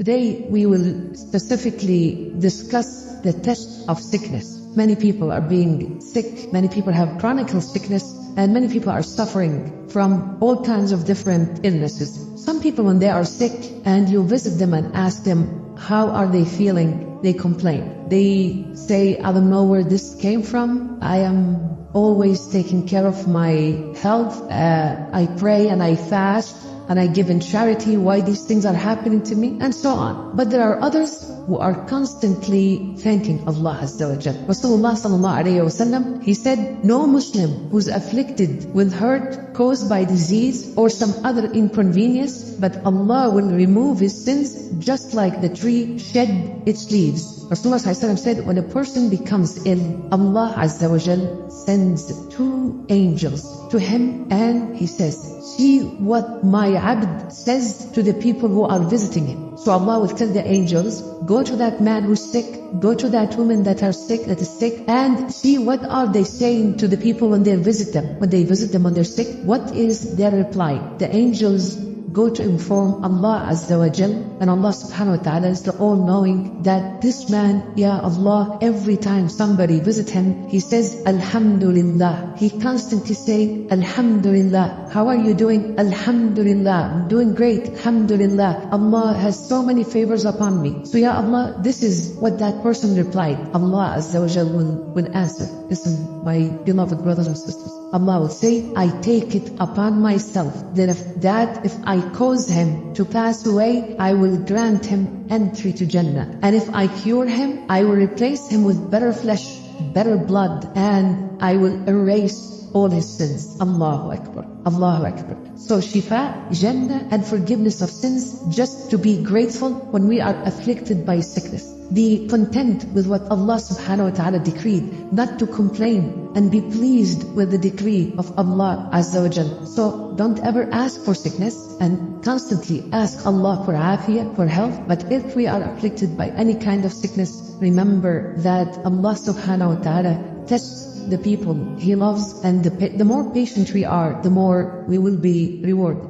Today we will specifically discuss the test of sickness. Many people are being sick, many people have chronic sickness, and many people are suffering from all kinds of different illnesses. Some people, when they are sick and you visit them and ask them how are they feeling, they complain. They say, I don't know where this came from. I am always taking care of my health. I pray and I fast and I give in charity. Why these things are happening to me? And so on. But there are others who are constantly thanking Allah Azza wa Jal. Rasulullah sallallahu alayhi wa sallam, he said, no Muslim who's afflicted with hurt caused by disease or some other inconvenience, but Allah will remove his sins just like the tree shed its leaves. Rasulullah sallallahu alayhi wa sallam said, when a person becomes ill, Allah Azza wa Jal sends 2 angels to him and he says, see what my abd says to the people who are visiting him. So Allah will tell the angels, go to that man who's sick, go to that woman that is sick, and see what are they saying to the people when they visit them. When they visit them when they're sick, what is their reply? The angels go to inform Allah Azza wa Jal, and Allah subhanahu wa ta'ala is the all-knowing, that this man, Ya Allah, every time somebody visit him, he says, Alhamdulillah. He constantly say, Alhamdulillah. How are you doing? Alhamdulillah. I'm doing great. Alhamdulillah. Allah has so many favors upon me. So Ya Allah, this is what that person replied. Allah Azza wa Jal will answer. Listen, my beloved brothers and sisters. Allah will say, I take it upon myself that if I cause him to pass away, I will grant him entry to Jannah. And if I cure him, I will replace him with better flesh, better blood, and I will erase all his sins. Allahu Akbar. Allahu Akbar. So Shifa, Jannah, and forgiveness of sins, just to be grateful when we are afflicted by sickness. Be content with what Allah subhanahu wa ta'ala decreed, not to complain, and be pleased with the decree of Allah Azza wa Jal. So don't ever ask for sickness, and constantly ask Allah for afiyah, for health. But if we are afflicted by any kind of sickness, remember that Allah subhanahu wa ta'ala tests the people He loves, and the more patient we are, the more we will be rewarded.